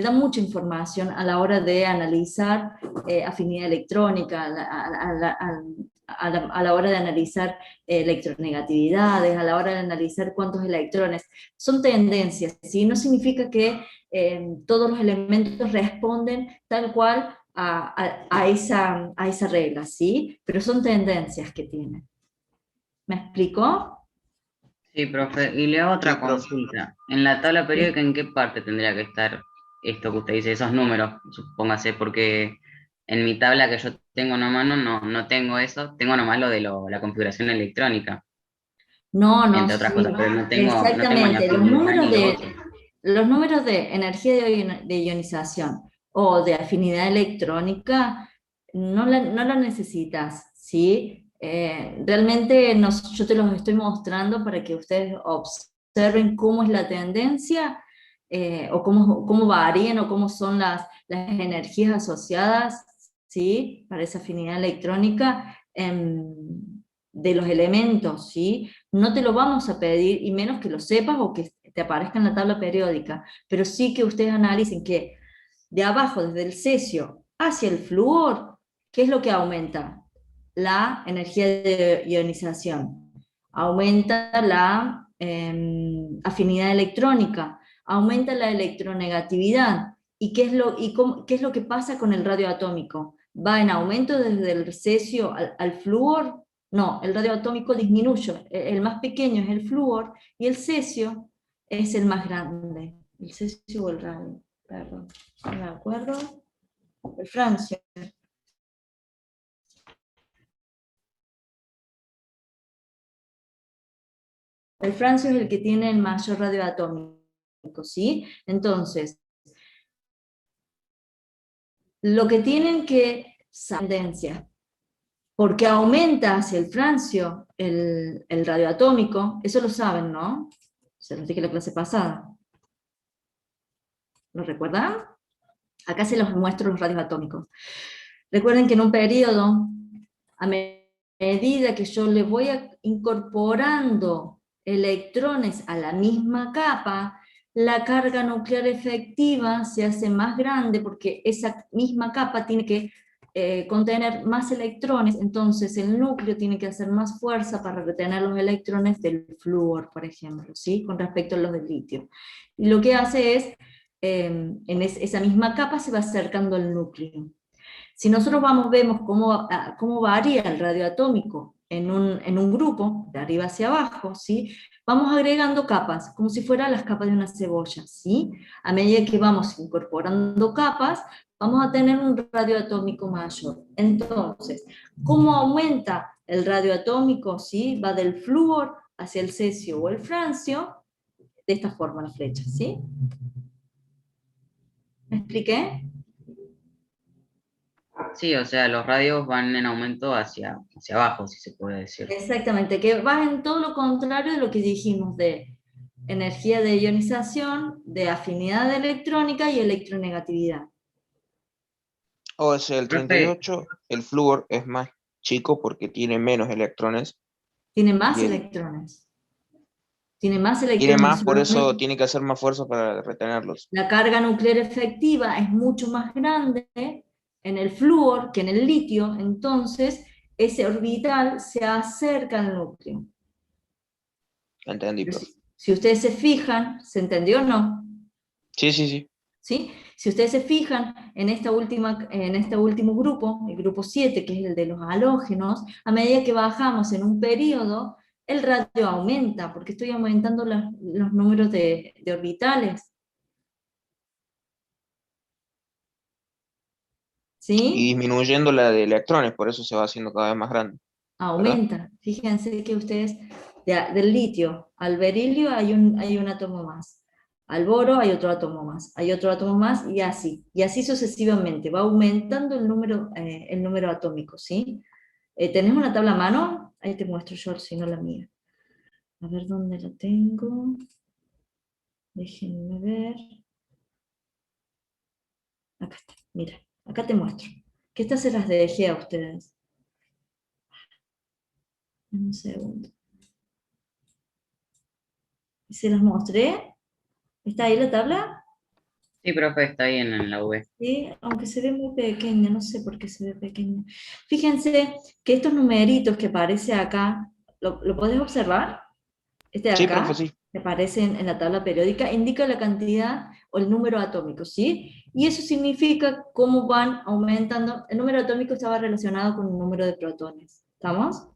da mucha información a la hora de analizar afinidad electrónica, a la hora de analizar electronegatividades, a la hora de analizar cuántos electrones. Son tendencias, ¿sí? No significa que todos los elementos responden tal cual a esa regla, ¿sí? Pero son tendencias que tienen. ¿Me explicó? Sí, profe, y le hago Sí, otra profe. consulta. En la tabla periódica, Sí. ¿en qué parte tendría que estar esto que usted dice, esos números? Supóngase, porque en mi tabla que yo tengo a mano no tengo eso, tengo nomás lo de la configuración electrónica, No, no, entre otras sí, cosas, pero no tengo ni exactamente. afinidad ni lo otro. Los números de energía de ionización o de afinidad electrónica no la necesitas, ¿sí? Realmente yo te los estoy mostrando para que ustedes observen cómo es la tendencia o cómo varían o cómo son las energías asociadas, ¿sí? Para esa afinidad electrónica de los elementos, ¿sí? No te lo vamos a pedir, y menos que lo sepas o que te aparezca en la tabla periódica, pero sí que ustedes analicen que de abajo, desde el cesio hacia el flúor, ¿qué es lo que aumenta? La energía de ionización. Aumenta la afinidad electrónica, aumenta la electronegatividad. ¿Y qué es lo que pasa con el radioatómico? ¿Va en aumento desde el cesio al flúor? No, el radioatómico disminuye. El más pequeño es el flúor y el cesio es el más grande. El cesio o el radio, perdón. ¿No me acuerdo? El francio. El francio es el que tiene el mayor radioatómico, ¿sí? Entonces, lo que tienen que tendencia, porque aumenta hacia el francio el radioatómico, eso lo saben, ¿no? Se los dije la clase pasada. ¿Lo recuerdan? Acá se los muestro los radios atómicos. Recuerden que en un periodo, a medida que yo le voy incorporando electrones a la misma capa, la carga nuclear efectiva se hace más grande porque esa misma capa tiene que contener más electrones, entonces el núcleo tiene que hacer más fuerza para retener los electrones del flúor, por ejemplo, ¿sí? Con respecto a los del litio. Y lo que hace es, esa misma capa se va acercando al núcleo. Si nosotros vemos cómo varía el radioatómico en un grupo, de arriba hacia abajo, ¿sí? Vamos agregando capas, como si fueran las capas de una cebolla, ¿sí? A medida que vamos incorporando capas, vamos a tener un radioatómico mayor. Entonces, ¿cómo aumenta el radioatómico? ¿Sí? Va del flúor hacia el cesio o el francio, de esta forma la flecha, ¿sí? ¿Me expliqué? Sí, o sea, los radios van en aumento hacia abajo, si se puede decir. Exactamente, que va en todo lo contrario de lo que dijimos de energía de ionización, de afinidad electrónica y electronegatividad. O sea, el Profe, 38, el flúor es más chico porque tiene menos electrones Tiene más y el electrones. Tiene más tiene electrones, más, por eso solamente tiene que hacer más fuerza para retenerlos. la carga nuclear efectiva es mucho más grande en el flúor que en el litio, entonces ese orbital se acerca al núcleo. Entendí, Pero profe. si ustedes se fijan, ¿se entendió o no? Sí, sí, sí. ¿Sí? Si ustedes se fijan en este último grupo, el grupo 7, que es el de los halógenos, a medida que bajamos en un periodo, el radio aumenta, porque estoy aumentando los números de orbitales. Y ¿Sí? disminuyendo la de electrones, por eso se va haciendo cada vez más grande, ¿verdad? Aumenta. Fíjense que ustedes, del litio al berilio hay un átomo más. Al boro hay otro átomo más, hay otro átomo más, y así sucesivamente. Va aumentando el número atómico, ¿sí? ¿Tenés una tabla a mano? Ahí te muestro yo, si no la mía. A ver dónde la tengo. Déjenme ver. Acá está, mira, acá te muestro. Que estas se las dejé a ustedes. Un segundo. ¿Se las mostré? ¿Está ahí la tabla? Sí, profe, está bien en la V. ¿Sí? Aunque se ve muy pequeña, no sé por qué se ve pequeña. Fíjense que estos numeritos que aparece acá, ¿lo podés observar? Este de Sí, profe, acá, sí. que aparece en la tabla periódica, indica la cantidad o el número atómico, ¿sí? Y eso significa cómo van aumentando. El número atómico estaba relacionado con el número de protones, ¿estamos?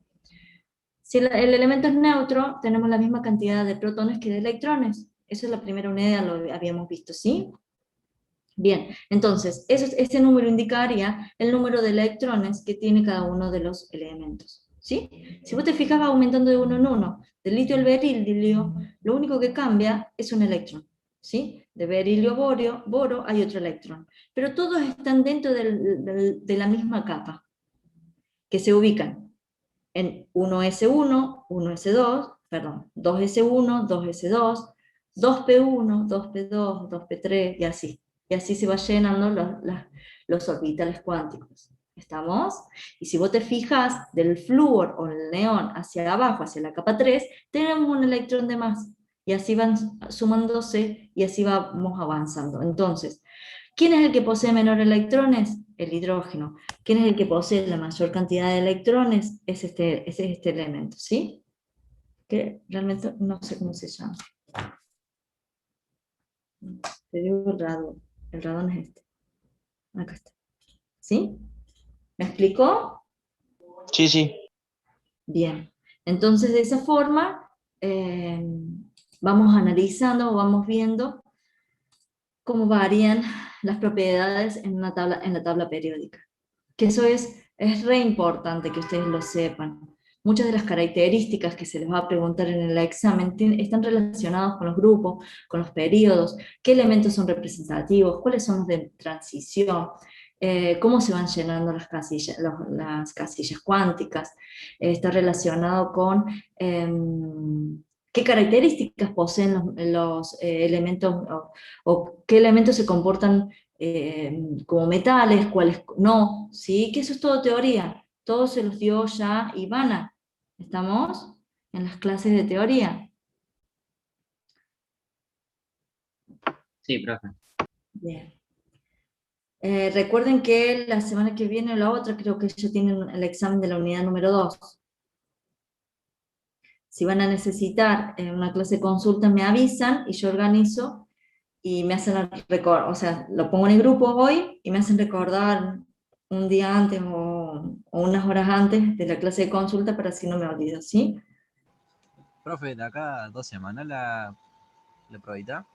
Si el elemento es neutro, tenemos la misma cantidad de protones que de electrones. Esa es la primera unidad, lo habíamos visto, ¿sí? Bien, entonces, este número indicaría el número de electrones que tiene cada uno de los elementos, ¿sí? Si vos te fijas, va aumentando de uno en uno. Del litio al berilio, lo único que cambia es un electrón, ¿sí? De berilio a boro hay otro electrón. Pero todos están dentro de la misma capa, que se ubican en 1s1, 1s2, perdón, 2s1, 2s2, 2p1, 2p2, 2p3 y así. Y así se va llenando los orbitales cuánticos. ¿Estamos? Y si vos te fijas del flúor o el neón hacia abajo, hacia la capa 3, tenemos un electrón de más. Y así van sumándose y así vamos avanzando. Entonces, ¿quién es el que posee menor electrones? El hidrógeno. ¿Quién es el que posee la mayor cantidad de electrones? Es este elemento, ¿sí? Que realmente no sé cómo se llama. Te digo el radón. El radón es este. Acá está. ¿Sí? ¿Me explicó? Sí, sí. Bien. Entonces, de esa forma, vamos analizando, vamos viendo cómo varían las propiedades en la tabla periódica. Que eso es re importante que ustedes lo sepan. Muchas de las características que se les va a preguntar en el examen están relacionadas con los grupos, con los periodos, qué elementos son representativos, cuáles son los de transición, cómo se van llenando las casillas cuánticas, está relacionado con qué características poseen los elementos o qué elementos se comportan como metales, cuáles no, ¿sí? Que eso es todo teoría. Todo se los dio ya Ivana. ¿Estamos? En las clases de teoría. Sí, profe. Bien. Recuerden que la semana que viene o la otra creo que ya tienen el examen de la unidad número 2. Si van a necesitar una clase de consulta, me avisan y yo organizo y me hacen recordar, o sea, lo pongo en el grupo hoy y me hacen recordar un día antes o unas horas antes de la clase de consulta para así no me olvido, ¿sí? Profe, de acá a 2 semanas la probita.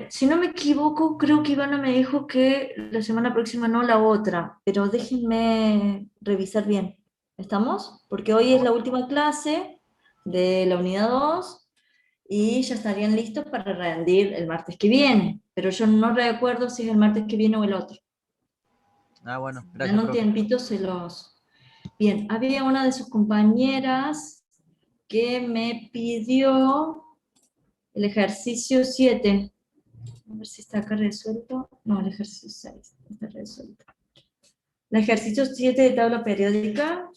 Si no me equivoco, creo que Ivana me dijo que la semana próxima no la otra, pero déjenme revisar bien. ¿Estamos? Porque hoy Ah, es la bueno. última clase de la unidad 2 y ya estarían listos para rendir el martes que viene, pero yo no recuerdo si es el martes que viene o el otro. Ah, bueno, En gracias, un profe. tiempito se los... Bien, había una de sus compañeras que me pidió el ejercicio 7. A ver si está acá resuelto. No, el ejercicio 6 está resuelto. El ejercicio 7 de tabla periódica,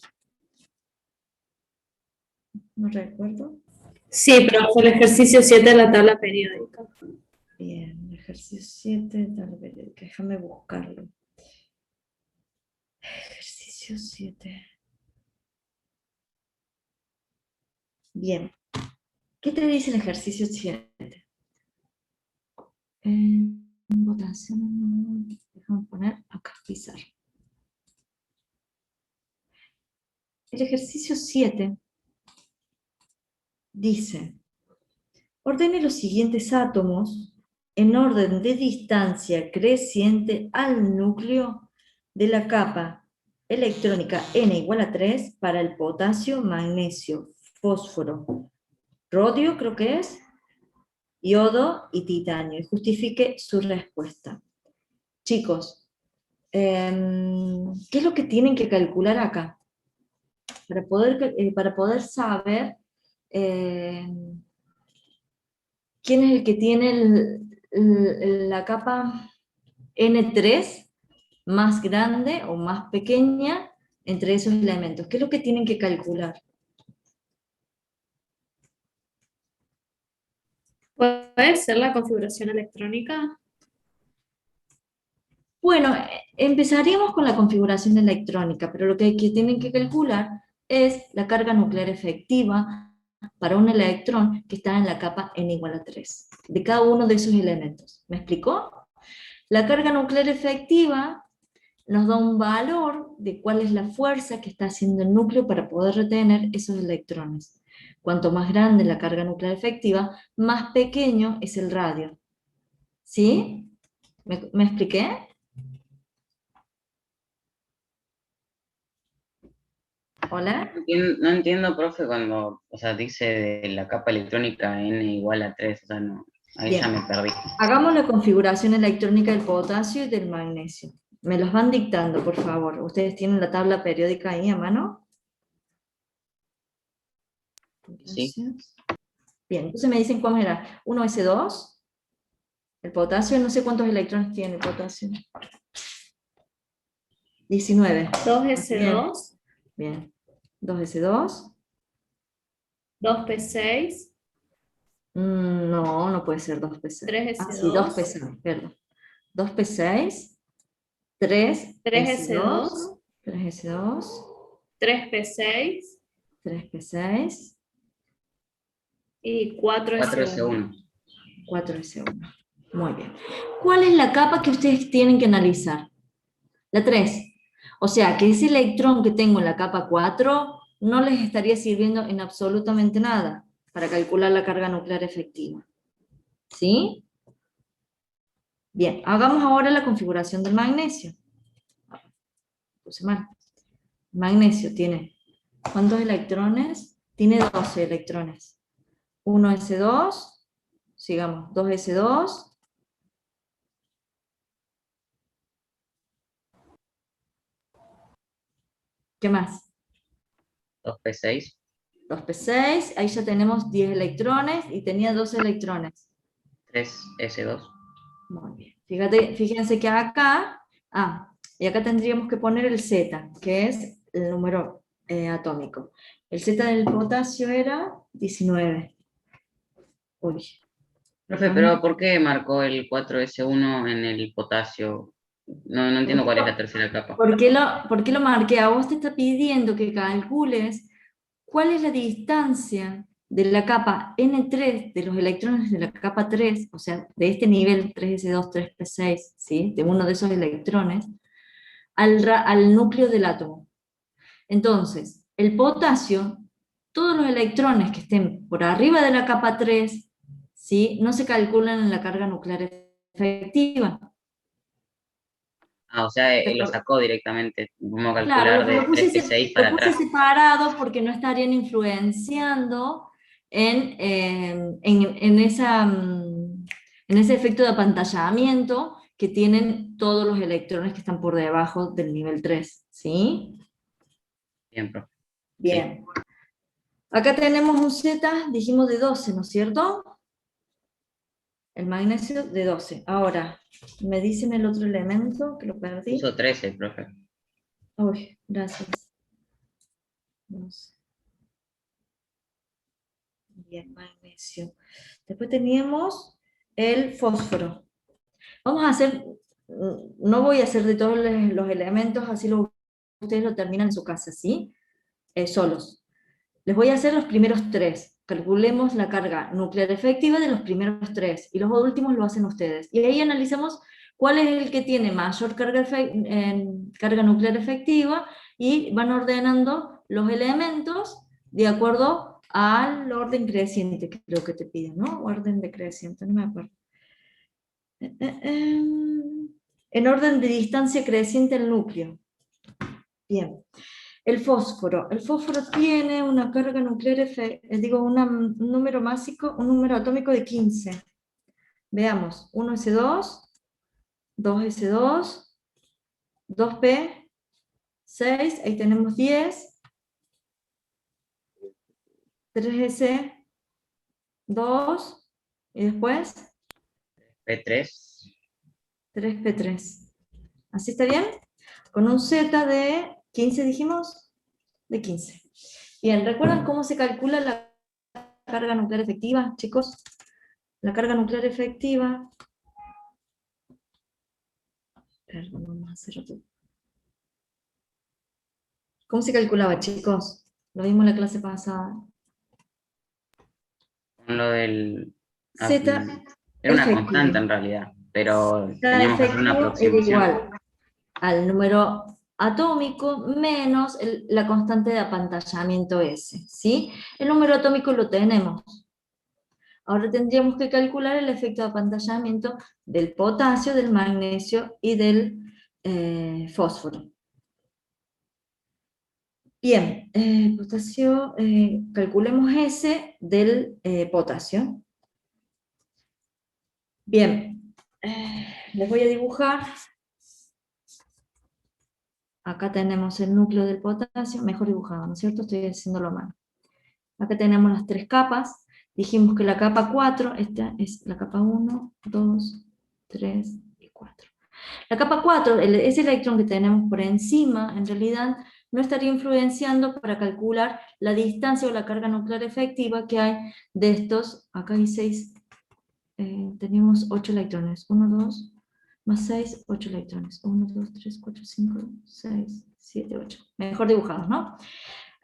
no recuerdo. Sí, profe, el ejercicio 7 de la tabla periódica. Bien, el ejercicio 7 de tabla periódica, déjame buscarlo. Ejercicio 7. Bien. ¿Qué te dice el ejercicio 7? Votación, déjame poner acá, pizarra. El ejercicio 7 dice, ordene los siguientes átomos en orden de distancia creciente al núcleo de la capa electrónica N igual a 3 para el potasio, magnesio, fósforo, rodio creo que es, yodo y titanio, y justifique su respuesta. Chicos, ¿qué es lo que tienen que calcular acá? Para poder saber quién es el que tiene la capa N3 más grande o más pequeña entre esos elementos. ¿Qué es lo que tienen que calcular? ¿Puede ser la configuración electrónica? Bueno, empezaríamos con la configuración electrónica, pero lo que tienen que calcular es la carga nuclear efectiva para un electrón que está en la capa n igual a 3, de cada uno de esos elementos. ¿Me explicó? La carga nuclear efectiva nos da un valor de cuál es la fuerza que está haciendo el núcleo para poder retener esos electrones. Cuanto más grande la carga nuclear efectiva, más pequeño es el radio. ¿Sí? ¿Me expliqué? ¿Hola? No entiendo, profe, cuando, o sea, dice de la capa electrónica n igual a 3, o sea, no, ahí ya Bien. me perdí. Hagamos la configuración electrónica del potasio y del magnesio. Me los van dictando, por favor. ¿Ustedes tienen la tabla periódica ahí a mano? Sí. Gracias. Bien, entonces me dicen cómo era. 1s2, el potasio, no sé cuántos electrones tiene el potasio. 19. 2s2, Bien. 2s2. 2p6, No, no puede ser 2p6. Ah, sí, 3s2, 2p6, perdón. 2p6, 3s2, 3s2, 3s2, 3p6 3p6, y 4 4s1. S1. 4s1. Muy bien. ¿Cuál es la capa que ustedes tienen que analizar? La 3. O sea, que ese electrón que tengo en la capa 4 no les estaría sirviendo en absolutamente nada para calcular la carga nuclear efectiva. ¿Sí? Bien, hagamos ahora la configuración del magnesio. Puse mal. Magnesio tiene, ¿cuántos electrones? Tiene 12 electrones. 1s2, sigamos, 2s2, ¿qué más? 2P6. 2p6, ahí ya tenemos 10 electrones y tenía 12 electrones. 3S2. Muy bien. Fíjense que acá, y acá tendríamos que poner el Z, que es el número atómico. El Z del potasio era 19. Uy. Profe, pero ¿por qué marcó el 4S1 en el potasio? No entiendo cuál es la tercera capa. ¿Por qué lo marqué? A vos te está pidiendo que calcules cuál es la distancia de la capa N3, de los electrones de la capa 3, o sea, de este nivel 3s2, 3p6, ¿sí? De uno de esos electrones, al núcleo del átomo. Entonces, el potasio, todos los electrones que estén por arriba de la capa 3, ¿sí? No se calculan en la carga nuclear efectiva. O sea, lo sacó directamente. Vamos a Claro, calcular de 3P6 para lo puse atrás. separado porque no estarían influenciando en ese efecto de apantallamiento que tienen todos los electrones que están por debajo del nivel 3, ¿sí? Bien, profe. Bien. Acá tenemos un Z, dijimos de 12, ¿no es cierto? El magnesio de 12. Ahora, me dicen el otro elemento que lo perdí. Puso 13, profe. Uy, gracias. 12. Bien, magnesio. Después teníamos el fósforo. Vamos a hacer, no voy a hacer de todos los elementos, así ustedes lo terminan en su casa, ¿sí? Solos. Les voy a hacer los primeros 3. Calculemos la carga nuclear efectiva de los primeros 3, y los últimos lo hacen ustedes. Y ahí analizamos cuál es el que tiene mayor carga nuclear efectiva, y van ordenando los elementos de acuerdo al orden creciente, que creo que te piden, ¿no? Orden decreciente, no me acuerdo. En orden de distancia creciente al núcleo. Bien. El fósforo tiene una carga nuclear, un número másico, un número atómico de 15. Veamos, 1s2, 2s2, 2p6, ahí tenemos 10, 3s2, y después P3. 3p3. ¿Así está bien? Con un Z de 15 dijimos, de 15. Bien, ¿recuerdan cómo se calcula la carga nuclear efectiva, chicos? La carga nuclear efectiva Perdón, vamos a hacer otro. ¿Cómo se calculaba, chicos? Lo vimos en la clase pasada. Con lo del... Z Era una efectivo. constante en realidad, pero Z teníamos que hacer una efectivo era aproximación. igual al número atómico menos la constante de apantallamiento S, ¿sí? El número atómico lo tenemos. Ahora tendríamos que calcular el efecto de apantallamiento del potasio, del magnesio y del fósforo. Bien, potasio, calculemos S del potasio. Bien, les voy a dibujar. Acá tenemos el núcleo del potasio, mejor dibujado, ¿no es cierto? Estoy haciéndolo a mano. Acá tenemos las tres capas. Dijimos que la capa 4, esta es la capa 1, 2, 3 y 4. La capa 4, ese electrón que tenemos por encima, en realidad no estaría influenciando para calcular la distancia o la carga nuclear efectiva que hay de estos, acá hay 6, tenemos 8 electrones, 1, 2, más 6, 8 electrones, 1, 2, 3, 4, 5, 6, 7, 8, mejor dibujados, ¿no?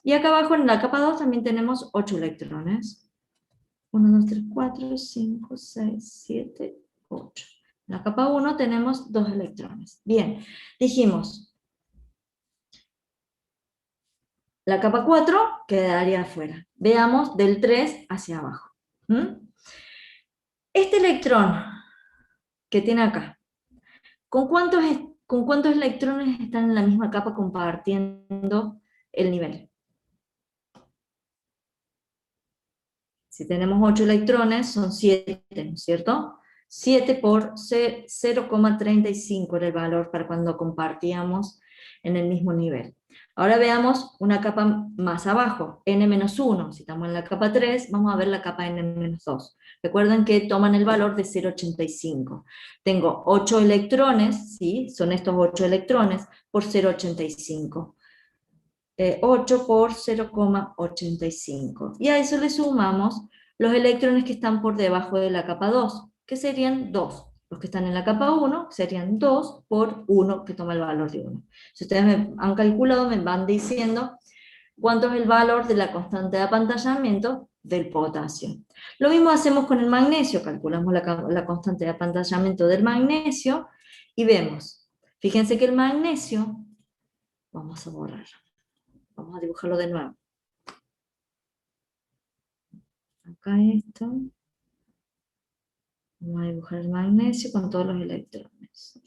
Y acá abajo en la capa 2 también tenemos 8 electrones, 1, 2, 3, 4, 5, 6, 7, 8. En la capa 1 tenemos 2 electrones. Bien, dijimos, la capa 4 quedaría afuera. Veamos del 3 hacia abajo. Este electrón que tiene acá, ¿con cuántos electrones están en la misma capa compartiendo el nivel? Si tenemos 8 electrones, son 7, ¿no es cierto? 7 por 0,35 era el valor para cuando compartíamos en el mismo nivel. Ahora veamos una capa más abajo, n-1. Si estamos en la capa 3, vamos a ver la capa n-2. Recuerden que toman el valor de 0,85. Tengo 8 electrones, ¿sí? Son estos 8 electrones por 0,85. 8 por 0,85. Y a eso le sumamos los electrones que están por debajo de la capa 2, que serían 2. Los que están en la capa 1 serían 2 por 1, que toma el valor de 1. Si ustedes me han calculado, me van diciendo cuánto es el valor de la constante de apantallamiento del potasio. Lo mismo hacemos con el magnesio, calculamos la constante de apantallamiento del magnesio y vemos, fíjense que el magnesio, vamos a borrar. Vamos a dibujarlo de nuevo. Acá esto. Vamos a dibujar el magnesio con todos los electrones.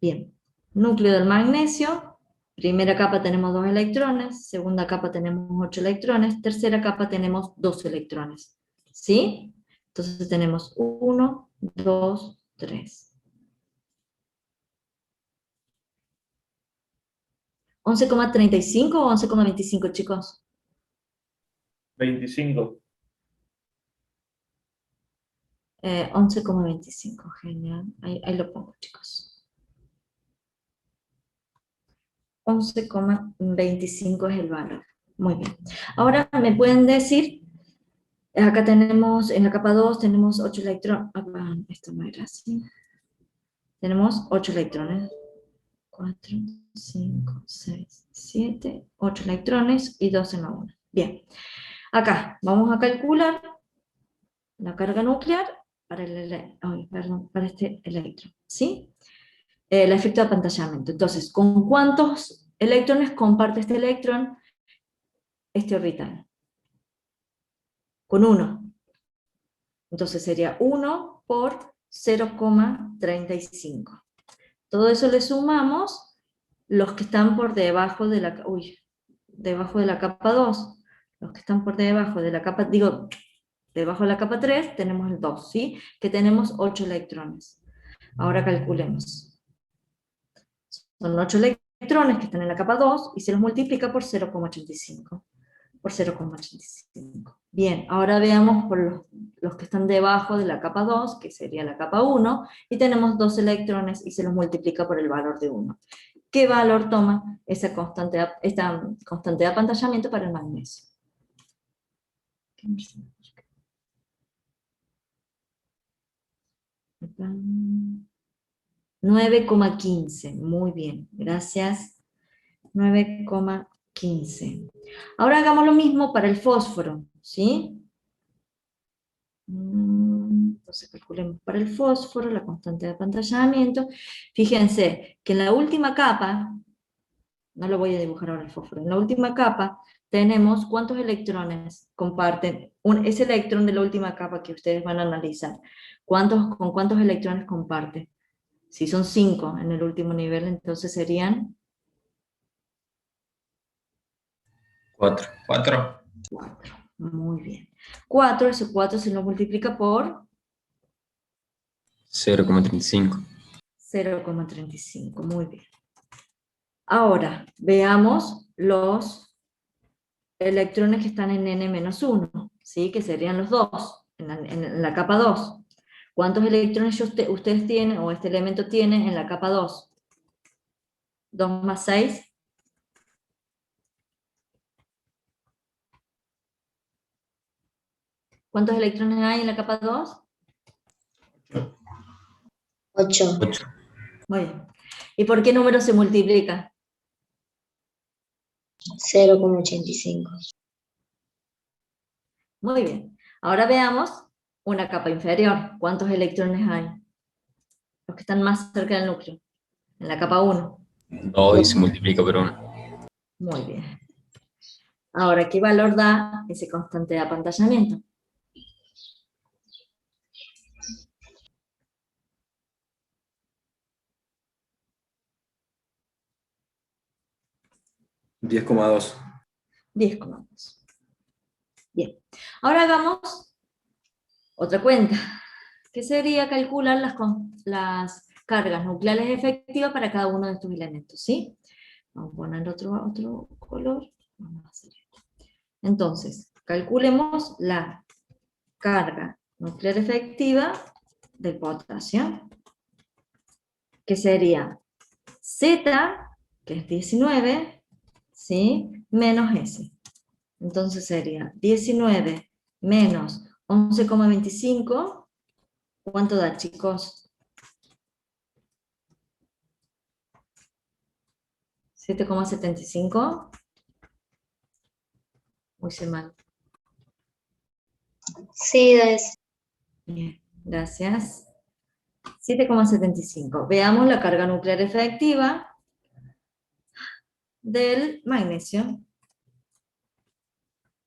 Bien. Núcleo del magnesio. Primera capa tenemos 2 electrones. Segunda capa tenemos 8 electrones. Tercera capa tenemos 2 electrones. ¿Sí? Entonces tenemos 1, 2, 3. 11,35 o 11,25, chicos. 25. 11,25, genial. Ahí lo pongo, chicos. 11,25 es el valor. Muy bien. Ahora me pueden decir, acá tenemos, en la capa 2 tenemos 8 electrones. Esto no era así. Tenemos 8 electrones. 4, 5, 6, 7, 8 electrones y 2 en la 1. Bien. Acá vamos a calcular la carga nuclear para para este electrón, ¿sí? El efecto de apantallamiento. Entonces, ¿con cuántos electrones comparte este electrón este orbital? Con 1. Entonces sería 1 por 0,35. Todo eso le sumamos los que están por debajo de la, debajo de la capa 2. Los que están por debajo de la capa, debajo de la capa 3 tenemos el 2, ¿sí? Que tenemos 8 electrones. Ahora calculemos. Son 8 electrones que están en la capa 2 y se los multiplica por 0,85. Por 0,85. Bien, ahora veamos por los que están debajo de la capa 2, que sería la capa 1, y tenemos 2 electrones y se los multiplica por el valor de 1. ¿Qué valor toma esta constante de apantallamiento para el magnesio? 9,15. Muy bien, gracias. 9,15. Ahora hagamos lo mismo para el fósforo, ¿sí? Entonces calculemos para el fósforo la constante de apantallamiento. Fíjense que en la última capa, no lo voy a dibujar ahora el fósforo, en la última capa tenemos cuántos electrones comparten, ese electrón de la última capa que ustedes van a analizar, con cuántos electrones comparte. Si son 5 en el último nivel, entonces serían 4. 4. 4. Muy bien. 4, ese 4 se lo multiplica por 0,35. 0,35. Muy bien. Ahora, veamos los electrones que están en N-1, ¿sí? Que serían los 2, en la capa 2. ¿Cuántos electrones ustedes tienen, o este elemento tiene, en la capa 2? 2 más 6. ¿Cuántos electrones hay en la capa 2? 8. 8. Muy bien. ¿Y por qué número se multiplica? 0,85. Muy bien. Ahora veamos una capa inferior. ¿Cuántos electrones hay? Los que están más cerca del núcleo. En la capa 1. 2 y se multiplica por 1. Muy bien. Ahora, ¿qué valor da ese constante de apantallamiento? $10,2. 10,2. Bien. Ahora hagamos otra cuenta, que sería calcular las cargas nucleares efectivas para cada uno de estos elementos, ¿sí? Vamos a poner otro color. Vamos a hacer esto. Entonces, calculemos la carga nuclear efectiva del potasio, que sería Z, que es 19, ¿sí? Menos S. Entonces sería 19 menos 11,25. ¿Cuánto da, chicos? 7,75. Muy mal. Sí, es. Bien, gracias. 7,75. Veamos la carga nuclear efectiva del magnesio,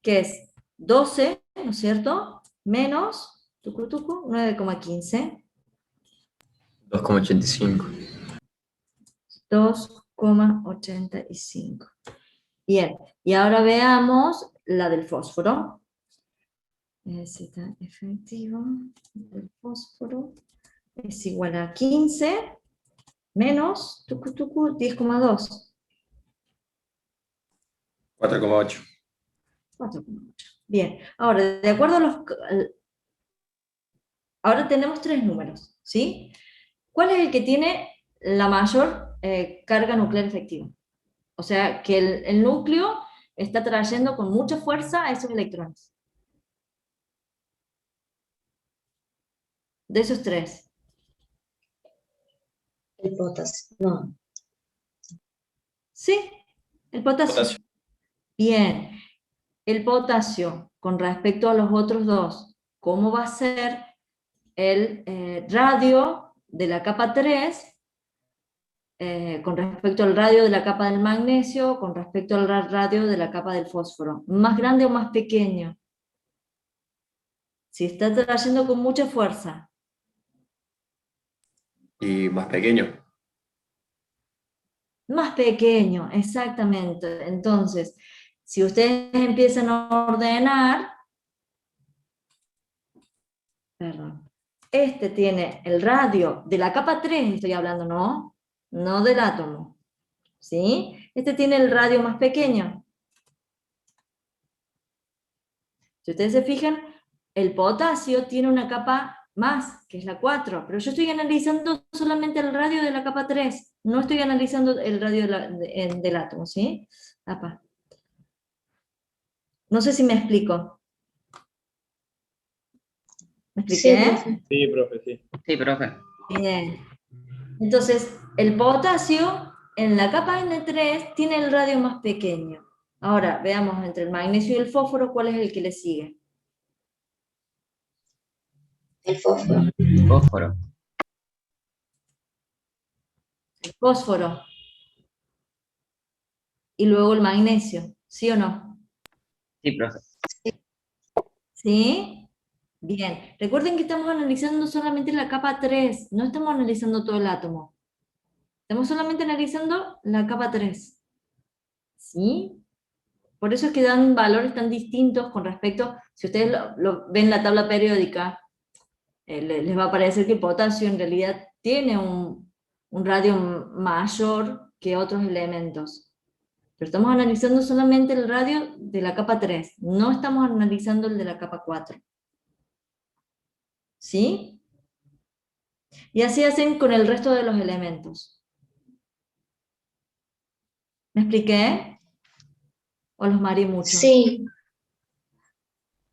que es 12, ¿no es cierto? Menos, 9,15. 2,85. 2,85. Bien, y ahora veamos la del fósforo. Z efectivo del fósforo es igual a 15 menos 10,2. 4,8. 4,8. Bien, ahora, de acuerdo a los... Ahora tenemos 3 números, ¿sí? ¿Cuál es el que tiene la mayor carga nuclear efectiva? O sea, que el núcleo está trayendo con mucha fuerza a esos electrones. De esos 3. El potasio. No. Sí, el potasio. Potasio. Bien, el potasio con respecto a los otros 2, ¿cómo va a ser el radio de la capa 3 con respecto al radio de la capa del magnesio, con respecto al radio de la capa del fósforo? ¿Más grande o más pequeño? Si está trayendo con mucha fuerza. Y más pequeño. Más pequeño, exactamente. Entonces, si ustedes empiezan a ordenar, perdón, este tiene el radio de la capa 3, estoy hablando, ¿no? No del átomo, ¿sí? Este tiene el radio más pequeño. Si ustedes se fijan, el potasio tiene una capa más, que es la 4, pero yo estoy analizando solamente el radio de la capa 3, no estoy analizando el radio del átomo, ¿sí? Apa. No sé si me explico. ¿Me Sí, expliqué? profe. Sí, profe, sí. Sí, profe. Bien. Entonces, el potasio en la capa N3 tiene el radio más pequeño. Ahora, veamos entre el magnesio y el fósforo, ¿cuál es el que le sigue? El fósforo. Fósforo. El fósforo. Y luego el magnesio, ¿sí o no? Sí, profe. ¿Sí? Bien. Recuerden que estamos analizando solamente la capa 3, no estamos analizando todo el átomo. Estamos solamente analizando la capa 3. ¿Sí? Por eso es que dan valores tan distintos con respecto, si ustedes lo ven en la tabla periódica, les va a parecer que el potasio en realidad tiene un radio mayor que otros elementos. Pero estamos analizando solamente el radio de la capa 3, no estamos analizando el de la capa 4. ¿Sí? Y así hacen con el resto de los elementos. ¿Me expliqué? ¿O los mareé mucho? Sí.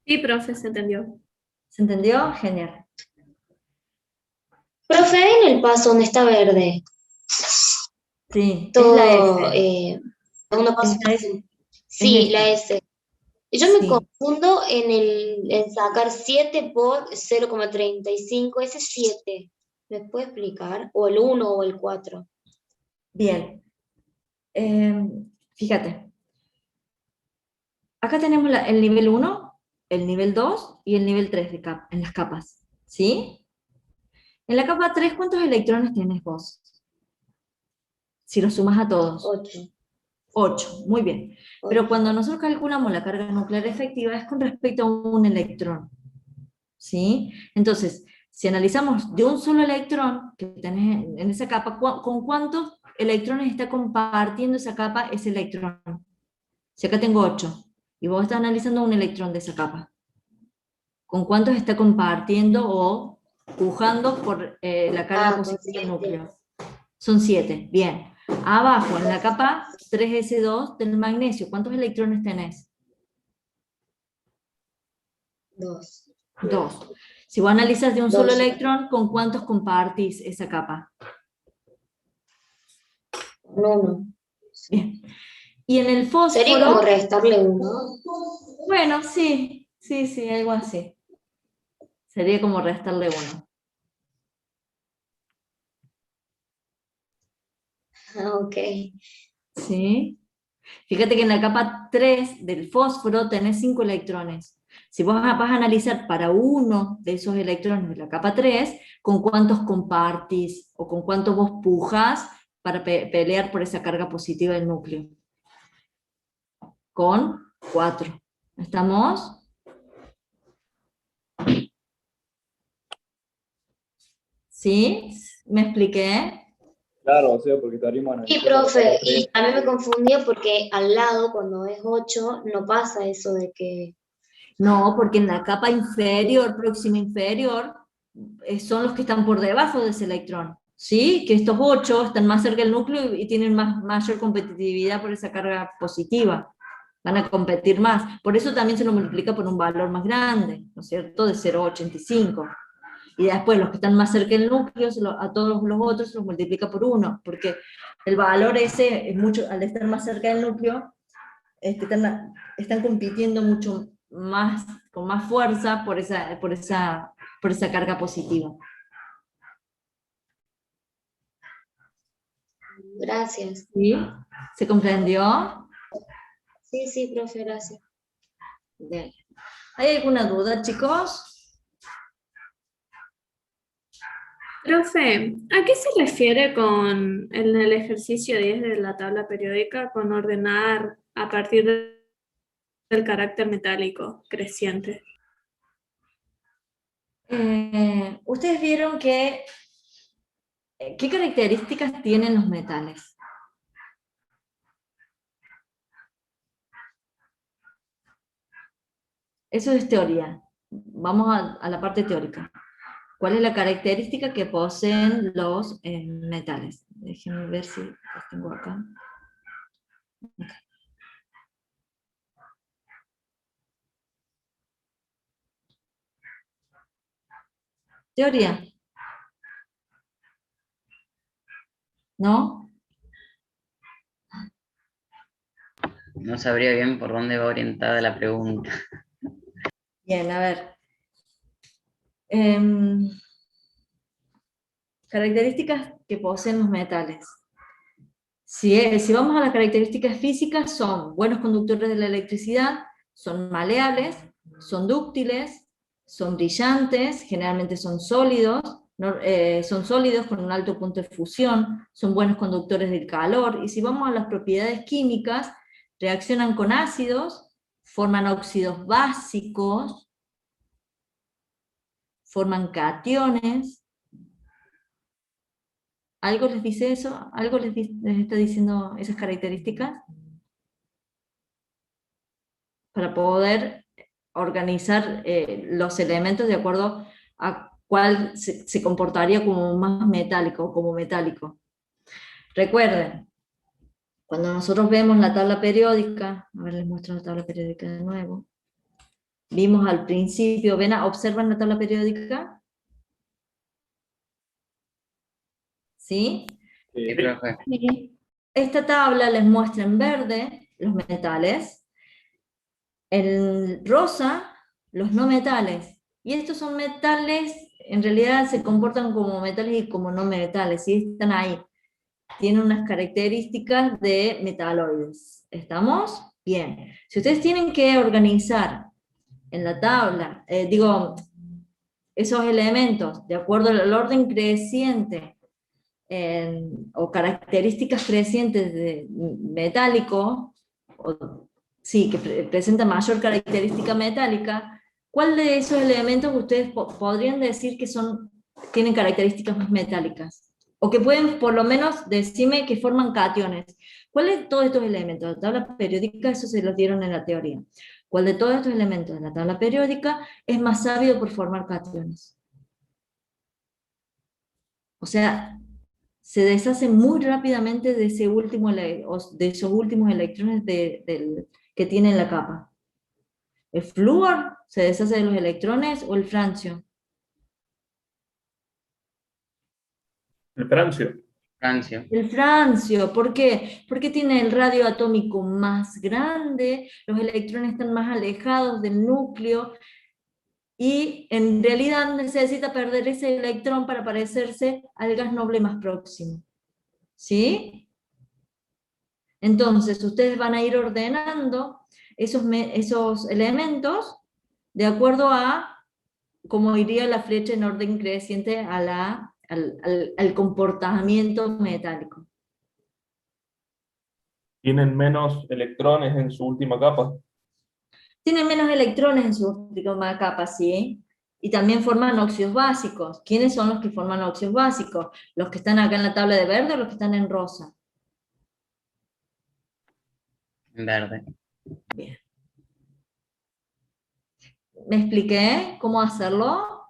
Sí, profe, se entendió. ¿Se entendió? Genial. Profe, en el paso donde está verde, Sí, es todo, la S. segundo paso. Esta es Sí, esta. la S. Yo me Sí. confundo en sacar 7 por 0,35, ese es 7. ¿Me puede explicar? O el 1 o el 4. Bien. Fíjate. Acá tenemos el nivel 1, el nivel 2 y el nivel 3 en las capas. ¿Sí? En la capa 3, ¿cuántos electrones tienes vos? Si los sumas a todos. 8. 8, muy bien. Pero cuando nosotros calculamos la carga nuclear efectiva es con respecto a un electrón. ¿Sí? Entonces, si analizamos de un solo electrón que tenés en esa capa, ¿con cuántos electrones está compartiendo esa capa ese electrón? Si acá tengo 8, y vos estás analizando un electrón de esa capa, ¿con cuántos está compartiendo o pujando por la carga positiva del núcleo? Son 7, bien. Abajo, en la capa 3s2 del magnesio, ¿cuántos electrones tenés? 2. 2. Si vos analizas de un solo 2. electrón, ¿con cuántos compartís esa capa? 1. Bien. Y en el fósforo... Sería como restarle 1. Bueno, sí, algo así. Sería como restarle 1. Ok. ¿Sí? Fíjate que en la capa 3 del fósforo tenés 5 electrones. Si vos vas a analizar para uno de esos electrones de la capa 3, ¿con cuántos compartís o con cuántos vos pujas para pelear por esa carga positiva del núcleo? Con 4. ¿Estamos? ¿Sí? ¿Me expliqué? Claro, o sea, porque estaríamos Sí, analizando la profe, capa y 3. a mí me confundía porque al lado, cuando es 8, no pasa eso de que... No, porque en la capa inferior, próxima inferior, son los que están por debajo de ese electrón. ¿Sí? Que estos 8 están más cerca del núcleo y tienen mayor competitividad por esa carga positiva. Van a competir más. Por eso también se lo multiplica por un valor más grande, ¿no es cierto? De 0,85. Y después los que están más cerca del núcleo, a todos los otros se los multiplica por 1, porque el valor ese es mucho, al estar más cerca del núcleo, están compitiendo mucho más, con más fuerza por esa carga positiva. Gracias. ¿Sí? ¿Se comprendió? Sí, profe, gracias. Bien. ¿Hay alguna duda, chicos? Profe, ¿a qué se refiere en el ejercicio 10 de la tabla periódica con ordenar a partir del carácter metálico creciente? Ustedes vieron que, ¿qué características tienen los metales? Eso es teoría. Vamos a la parte teórica. ¿Cuál es la característica que poseen los metales? Déjenme ver si las tengo acá. Okay. Teoría. ¿No? No sabría bien por dónde va orientada la pregunta. Bien, a ver. Características que poseen los metales. Si vamos a las características físicas, son buenos conductores de la electricidad, son maleables, son dúctiles, son brillantes, generalmente son sólidos, son sólidos con un alto punto de fusión, son buenos conductores del calor, y si vamos a las propiedades químicas, reaccionan con ácidos, forman óxidos básicos, forman cationes. ¿Algo les dice eso? ¿Algo les está diciendo esas características? Para poder organizar los elementos de acuerdo a cuál se comportaría como más metálico o como metálico. Recuerden, cuando nosotros vemos la tabla periódica, a ver, les muestro la tabla periódica de nuevo. Vimos al principio, observan la tabla periódica. ¿Sí? Sí, profe. Esta tabla les muestra en verde los metales, en rosa los no metales, y estos son metales, en realidad se comportan como metales y como no metales, ¿sí? Están ahí, tienen unas características de metaloides. ¿Estamos? Bien. Si ustedes tienen que organizar en la tabla, esos elementos de acuerdo al orden creciente, o características crecientes de metálico, sí, que presenta mayor característica metálica, ¿cuál de esos elementos ustedes podrían decir que tienen características más metálicas? O que pueden por lo menos decirme que forman cationes. ¿Cuál de todos estos elementos? La tabla periódica, eso se los dieron en la teoría. ¿Cuál de todos estos elementos de la tabla periódica es más sabio por formar cationes? O sea, se deshace muy rápidamente de esos últimos electrones que tiene en la capa. ¿El flúor se deshace de los electrones o el francio? El francio. Francio. El francio, ¿por qué? Porque tiene el radio atómico más grande, los electrones están más alejados del núcleo, y en realidad necesita perder ese electrón para parecerse al gas noble más próximo. ¿Sí? Entonces, ustedes van a ir ordenando esos elementos de acuerdo a cómo iría la flecha en orden creciente al comportamiento metálico. Tienen menos electrones en su última capa. Tienen menos electrones en su última capa, ¿sí? Y también forman óxidos básicos. ¿Quiénes son los que forman óxidos básicos? ¿Los que están acá en la tabla de verde o los que están en rosa? Verde. Bien. ¿Me expliqué cómo hacerlo?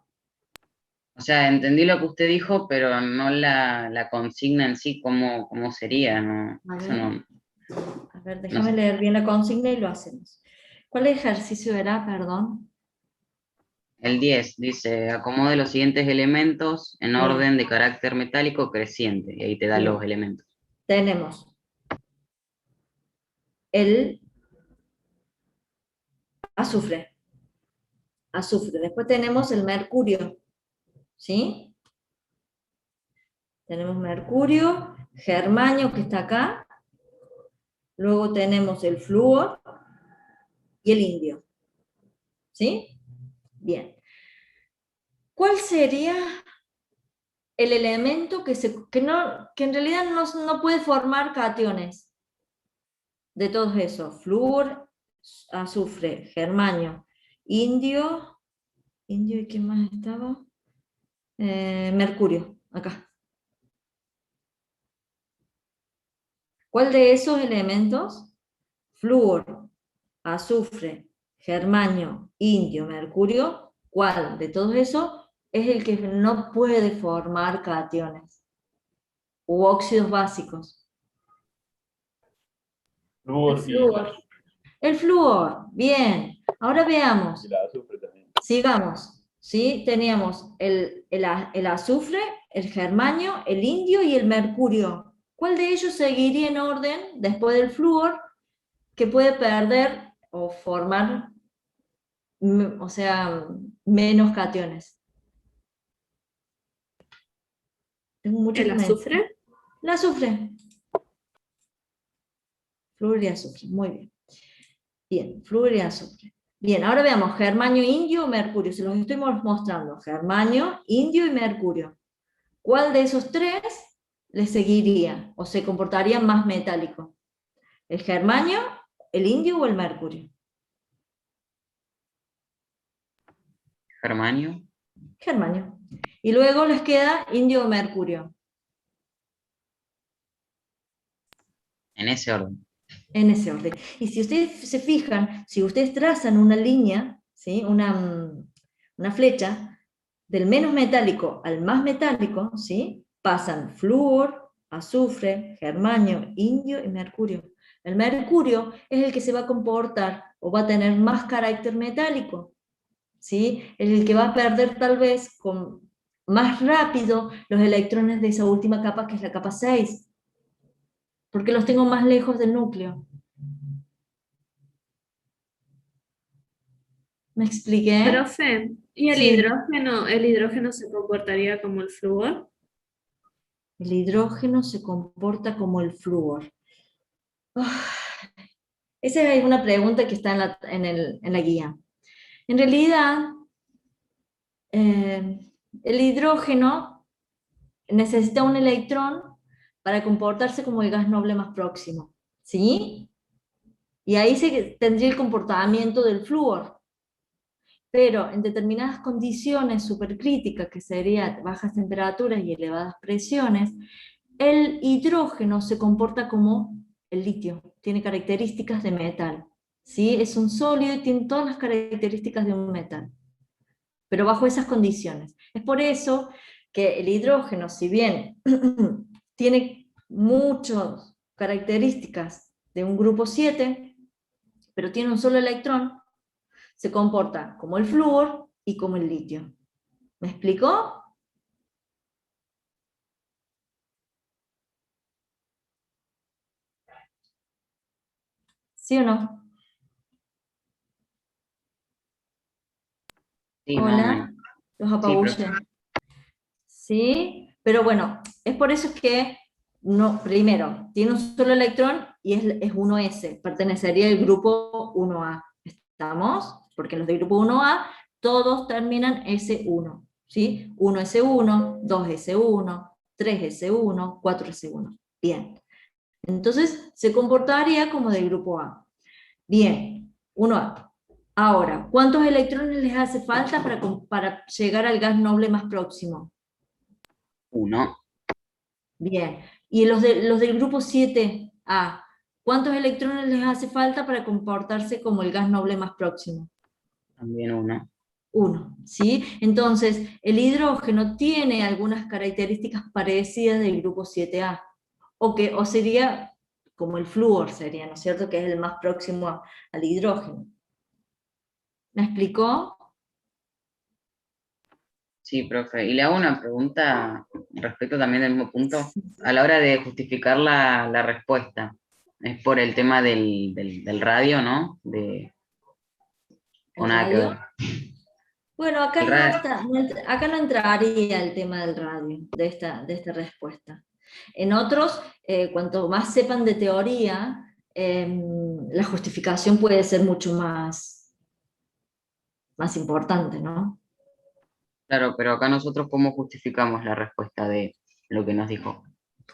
O sea, entendí lo que usted dijo, pero no la consigna en sí, cómo sería, ¿no? A Eso ver. no. A ver, déjame sé. leer bien la consigna y lo hacemos. ¿Cuál ejercicio era, perdón? El 10 dice, acomode los siguientes elementos en Bien. orden de carácter metálico creciente, y ahí te da Bien. los elementos. Tenemos el azufre. Después tenemos el mercurio. ¿Sí? Tenemos mercurio, germanio que está acá. Luego tenemos el flúor y el indio. ¿Sí? Bien. ¿Cuál sería el elemento que en realidad no puede formar cationes? De todos esos, flúor, azufre, germanio, indio, ¿y quién más estaba? Mercurio, acá. ¿Cuál de esos elementos? Flúor, azufre, germanio, indio, mercurio, ¿cuál de todos esos es el que no puede formar cationes u óxidos básicos? Flúor El flúor. y El flúor, bien. Ahora veamos. Y la azufre también. Sigamos. ¿sí? Teníamos el azufre, el germanio, el indio y el mercurio. ¿Cuál de ellos seguiría en orden después del flúor que puede perder o formar, o sea, menos cationes? Tengo mucho ¿El que me- azufre? El azufre. Flúor y azufre, muy bien. Bien, flúor y azufre. Bien, ahora veamos germanio, indio, mercurio. Se los estoy mostrando. Germanio, indio y mercurio. ¿Cuál de esos tres le seguiría o se comportaría más metálico? ¿El germanio, el indio o el mercurio? Germanio. Germanio. Y luego les queda indio o mercurio. En ese orden. En ese orden. Y si ustedes se fijan, si ustedes trazan una línea, ¿sí? una flecha, del menos metálico al más metálico, ¿sí? Pasan flúor, azufre, germanio, indio y mercurio. El mercurio es el que se va a comportar o va a tener más carácter metálico, ¿sí? Es el que va a perder tal vez más rápido los electrones de esa última capa, que es la capa 6, porque los tengo más lejos del núcleo. ¿Me expliqué? Profe, ¿y el Sí. hidrógeno? ¿El hidrógeno se comportaría como el flúor? El hidrógeno se comporta como el flúor. Ah, esa es una pregunta que está en la guía. En realidad, el hidrógeno necesita un electrón para comportarse como el gas noble más próximo, ¿sí? Y ahí se tendría el comportamiento del flúor. Pero en determinadas condiciones supercríticas, que serían bajas temperaturas y elevadas presiones, el hidrógeno se comporta como el litio, tiene características de metal, ¿sí? Es un sólido y tiene todas las características de un metal, pero bajo esas condiciones. Es por eso que el hidrógeno, si bien tiene muchas características de un grupo 7, pero tiene un solo electrón, se comporta como el flúor y como el litio. ¿Me explicó? ¿Sí o no? Sí, más o Hola, menos. los Sí, apabullé. profe. ¿Sí? Pero bueno, es por eso que, no, primero, tiene un solo electrón y es 1s, pertenecería al grupo 1A. ¿Estamos? Porque los del grupo 1A todos terminan S1, ¿sí? 1s1, 2s1, 3s1, 4s1. Bien. Entonces se comportaría como del grupo A. Bien, 1A. Ahora, ¿cuántos electrones les hace falta para llegar al gas noble más próximo? 1. Bien. ¿Y los del grupo 7A? ¿Cuántos electrones les hace falta para comportarse como el gas noble más próximo? También 1. 1, ¿sí? Entonces, el hidrógeno tiene algunas características parecidas del grupo 7A, o sería como el flúor, sería, ¿no es cierto?, que es el más próximo al hidrógeno. ¿Me explicó? Sí, profe. Y le hago una pregunta respecto también del mismo punto. A la hora de justificar la respuesta, es por el tema del radio, ¿no? O ¿El nada que radio? ver. Bueno, acá El no, radio, acá no entraría el tema del radio, de esta respuesta. En otros, cuanto más sepan de teoría, la justificación puede ser mucho más importante, ¿no? claro, pero acá nosotros cómo justificamos la respuesta de lo que nos dijo.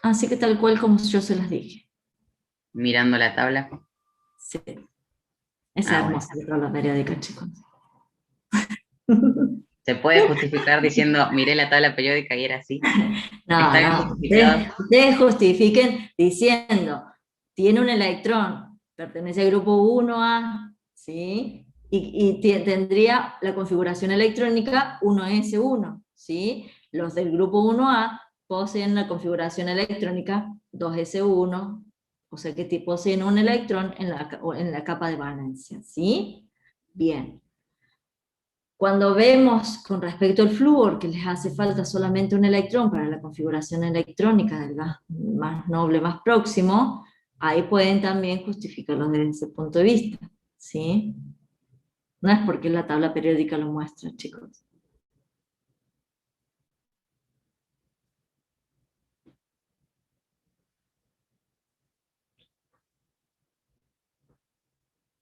Así que tal cual como yo se las dije. Mirando la tabla. Sí. Es Ah, bueno. hermosa la tabla periódica, chicos. ¿Se puede justificar diciendo, miré la tabla periódica y era así? ¿Está bien No, justificado? ustedes justifiquen diciendo, tiene un electrón, pertenece al grupo 1A, ¿sí? Y tendría la configuración electrónica 1s1, ¿sí? Los del grupo 1A poseen la configuración electrónica 2s1, o sea que poseen un electrón en la capa de valencia, ¿sí? Bien. Cuando vemos con respecto al flúor que les hace falta solamente un electrón para la configuración electrónica del gas más noble, más próximo, ahí pueden también justificarlo desde ese punto de vista, ¿sí? No es porque la tabla periódica lo muestra, chicos.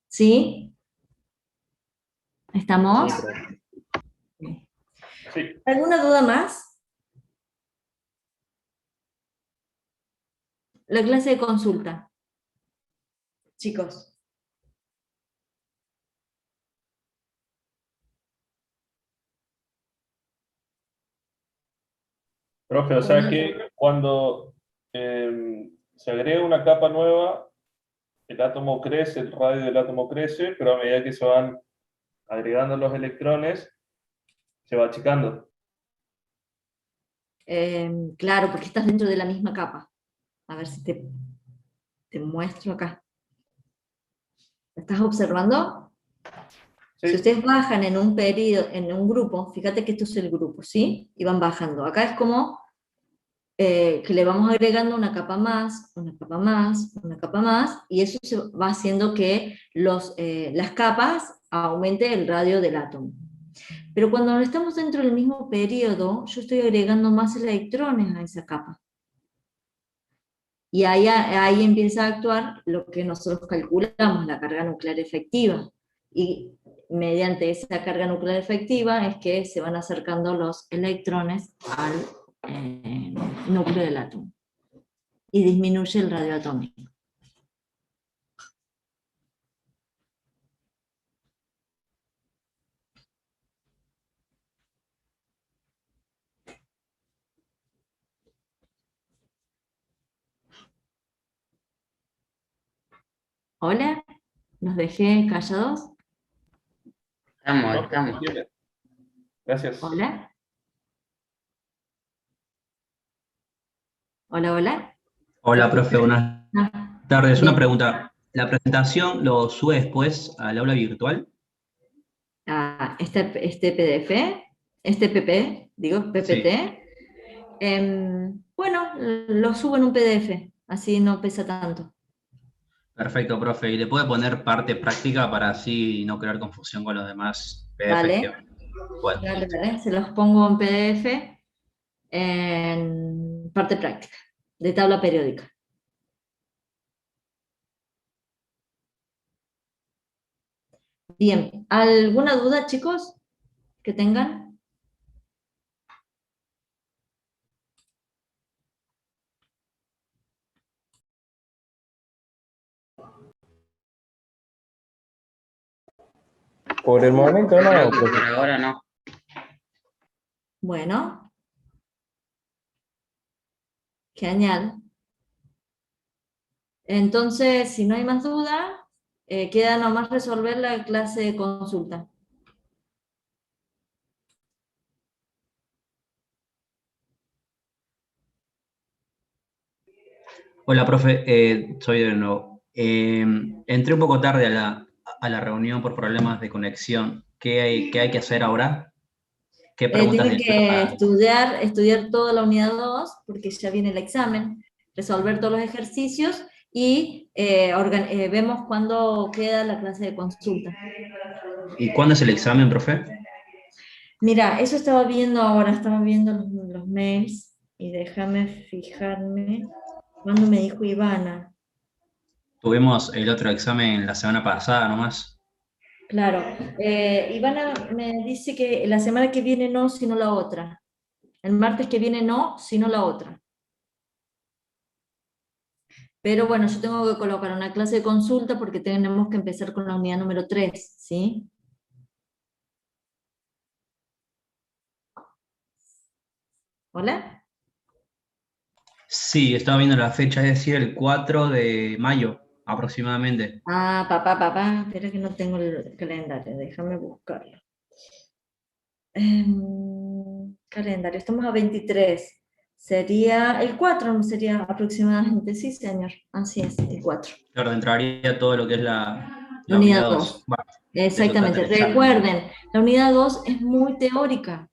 ¿Sí? ¿Estamos? Sí, profe. Sí. ¿Alguna duda más? La clase de consulta. Chicos. Profe, o sea que cuando se agrega una capa nueva, el átomo crece, el radio del átomo crece, pero a medida que se van agregando los electrones, se va achicando. Claro, porque estás dentro de la misma capa. A ver si te muestro acá. ¿Estás observando? Si Sí, ustedes bajan en un periodo, en un grupo, fíjate que esto es el grupo, ¿sí? Y van bajando. Acá es como que le vamos agregando una capa más, una capa más, una capa más, y eso se va haciendo que las capas aumente el radio del átomo. Pero cuando estamos dentro del mismo periodo, yo estoy agregando más electrones a esa capa. Y ahí empieza a actuar lo que nosotros calculamos, la carga nuclear efectiva. Y mediante esa carga nuclear efectiva es que se van acercando los electrones al núcleo del átomo. Y disminuye el radio atómico. ¿Hola? ¿Los dejé callados? Estamos, profe, estamos. gracias. ¿Hola? ¿Hola, hola? Hola, profe, buenas Ah, tardes. Una bien. pregunta. ¿La presentación lo sube después al aula virtual? Este PDF, este PP, digo, PPT, bueno, lo subo en un PDF, así no pesa tanto. Perfecto, profe. ¿Y le puede poner parte práctica para así no crear confusión con los demás PDFs que... Dale, Bueno, dale, listo. dale, se los pongo en PDF en parte práctica, de tabla periódica. Bien, ¿alguna duda, chicos, que tengan? Por el momento Creo no, que profe. por ahora no. Bueno, genial. Entonces, si no hay más duda, queda nomás resolver la clase de consulta. Hola, profe. Soy de nuevo. Entré un poco tarde a la reunión por problemas de conexión. ¿Qué hay que hacer ahora? ¿Qué preguntas Tienen del que plan? estudiar toda la unidad 2, porque ya viene el examen, resolver todos los ejercicios y vemos cuándo queda la clase de consulta. ¿Y cuándo es el examen, profe? Mira, eso estaba viendo ahora, estaba viendo los mails y déjame fijarme cuándo me dijo Ivana. Tuvimos el otro examen la semana pasada nomás. Claro, Ivana me dice que la semana que viene no, sino la otra. El martes que viene no, sino la otra. Pero bueno, yo tengo que colocar una clase de consulta porque tenemos que empezar con la unidad número 3, ¿sí? ¿Hola? Sí, estaba viendo la fecha, es decir, el 4 de mayo aproximadamente. Papá, espera que no tengo el calendario, déjame buscarlo. Calendario, estamos a 23. Sería el 4, ¿no? Sería aproximadamente, sí, señor. Así es, el 4. Claro, entraría todo lo que es la Unidad unidad 2. 2. Exactamente. Eso trata el examen. Recuerden, la unidad 2 es muy teórica.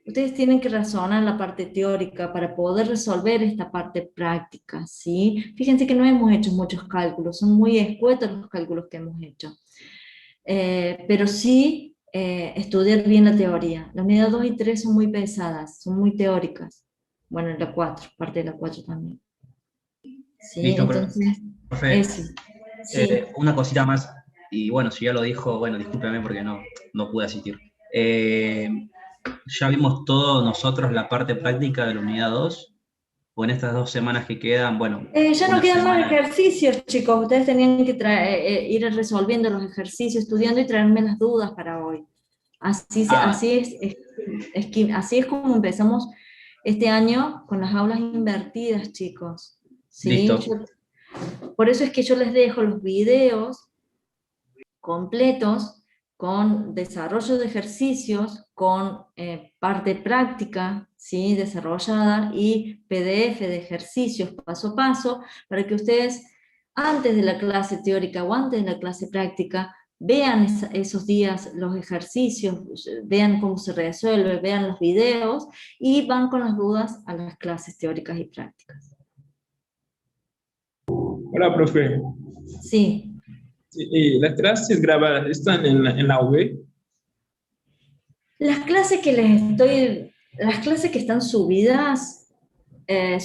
Ustedes tienen que razonar la parte teórica para poder resolver esta parte práctica, ¿sí? Fíjense que no hemos hecho muchos cálculos, son muy escuetos los cálculos que hemos hecho. Pero sí estudiar bien la teoría. La unidad 2 y 3 son muy pesadas, son muy teóricas. Bueno, la 4, parte de la 4 también. ¿Sí? Listo, Entonces, profe. eso. Sí. Una cosita más, y bueno, si ya lo dijo, bueno, discúlpeme porque no pude asistir. ¿Ya vimos todos nosotros la parte práctica de la unidad 2? ¿O en estas 2 semanas que quedan, bueno, Ya no una quedan más semana? ejercicios, chicos. Ustedes tenían que ir resolviendo los ejercicios, estudiando y traerme las dudas para hoy. Así es como empezamos este año con las aulas invertidas, chicos. ¿Sí? Listo. Por eso es que yo les dejo los videos completos con desarrollo de ejercicios, con parte práctica, ¿sí? Desarrollada, y PDF de ejercicios paso a paso, para que ustedes antes de la clase teórica o antes de la clase práctica vean esos días los ejercicios, vean cómo se resuelve, vean los videos y van con las dudas a las clases teóricas y prácticas. Hola, profe. Sí. Las clases grabadas están en la web. Las clases que están subidas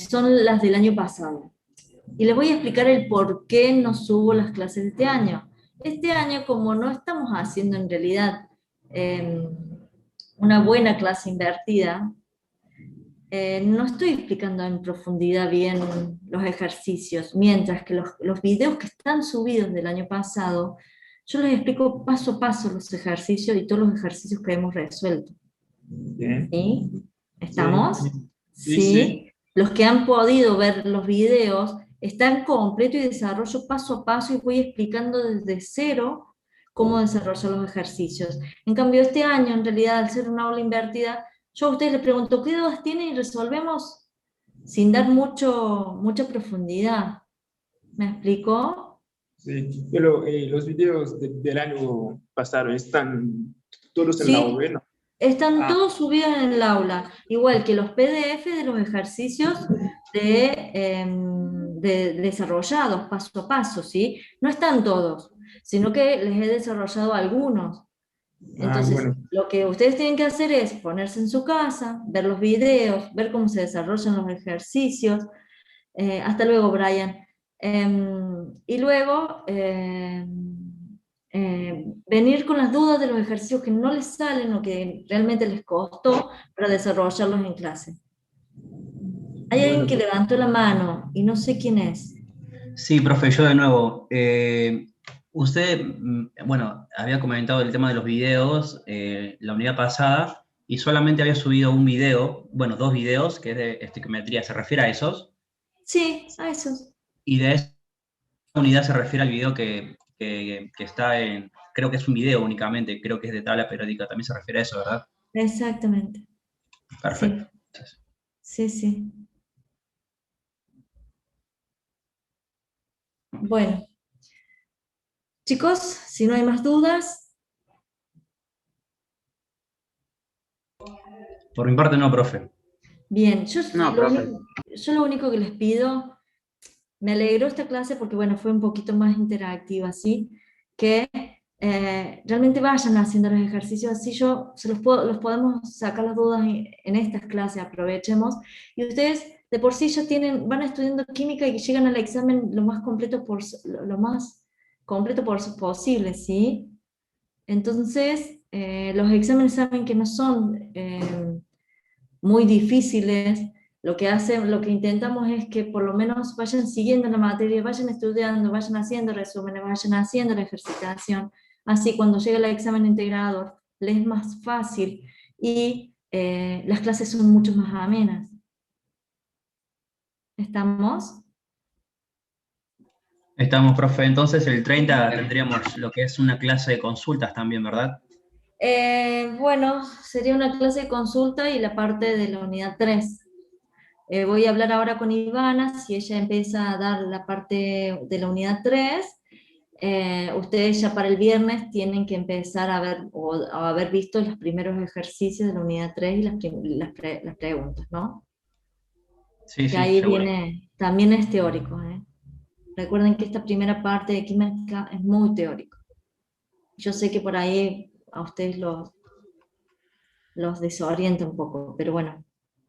son las del año pasado. Y les voy a explicar el por qué no subo las clases de este año. Este año, como no estamos haciendo en realidad una buena clase invertida, no estoy explicando en profundidad bien los ejercicios, mientras que los videos que están subidos del año pasado, yo les explico paso a paso los ejercicios y todos los ejercicios que hemos resuelto. Bien. ¿Sí? ¿Estamos? Sí, sí. Los que han podido ver los videos están completo y desarrollo paso a paso y voy explicando desde cero cómo desarrollar los ejercicios. En cambio, este año, en realidad, al ser una aula invertida, yo a ustedes les pregunto, ¿qué dudas tienen? Y resolvemos sin dar mucha profundidad. ¿Me explico? Sí, pero los videos del año pasado están todos en la Sí, web, ¿no? están todos subidos en el aula, igual que los PDF de los ejercicios de desarrollados paso a paso, ¿sí? No están todos, sino que les he desarrollado algunos. Entonces, Bueno. lo que ustedes tienen que hacer es ponerse en su casa, ver los videos, ver cómo se desarrollan los ejercicios. Hasta luego, Brian. Y luego venir con las dudas de los ejercicios que no les salen o que realmente les costó para desarrollarlos en clase. Hay alguien que levantó la mano y no sé quién es. Sí, profe, yo de nuevo. Usted, bueno, había comentado el tema de los videos la unidad pasada y solamente había subido un video, bueno, 2 videos, que es de estequiometría, ¿se refiere a esos? Sí, a esos. Y de esa unidad se refiere al video que está en, creo que es un video únicamente, creo que es de tabla periódica, también se refiere a eso, ¿verdad? Exactamente. Perfecto. Sí, sí. Bueno. Chicos, si no hay más dudas. Por mi parte no, profe. Bien, profe. Yo lo único que les pido, me alegró esta clase porque bueno, fue un poquito más interactiva, ¿sí? Que realmente vayan haciendo los ejercicios, así los podemos sacar las dudas en estas clases, aprovechemos. Y ustedes de por sí ya van estudiando química y llegan al examen lo más completo posible, ¿sí? Entonces, los exámenes saben que no son muy difíciles. Lo que intentamos es que por lo menos vayan siguiendo la materia, vayan estudiando, vayan haciendo resúmenes, vayan haciendo la ejercitación. Así cuando llegue el examen integrador les es más fácil y las clases son mucho más amenas. ¿Estamos? Estamos, profe. Entonces el 30 tendríamos lo que es una clase de consultas también, ¿verdad? Bueno, sería una clase de consulta y la parte de la unidad 3. Voy a hablar ahora con Ivana, si ella empieza a dar la parte de la unidad 3, ustedes ya para el viernes tienen que empezar a ver, o a haber visto los primeros ejercicios de la unidad 3 y las preguntas, ¿no? Sí, Que sí, ahí seguro. viene, también es teórico, ¿eh? Recuerden que esta primera parte de química es muy teórico. Yo sé que por ahí a ustedes los desorienta un poco, pero bueno,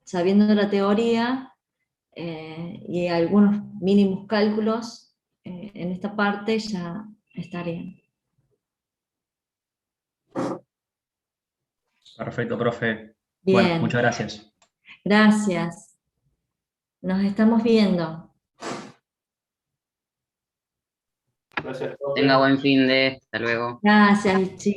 sabiendo la teoría y algunos mínimos cálculos en esta parte ya estarían. Perfecto, profe. Bueno, Bien, muchas gracias. gracias. Nos estamos viendo. Gracias, profe. Tenga buen fin de, hasta luego. Gracias, chicos.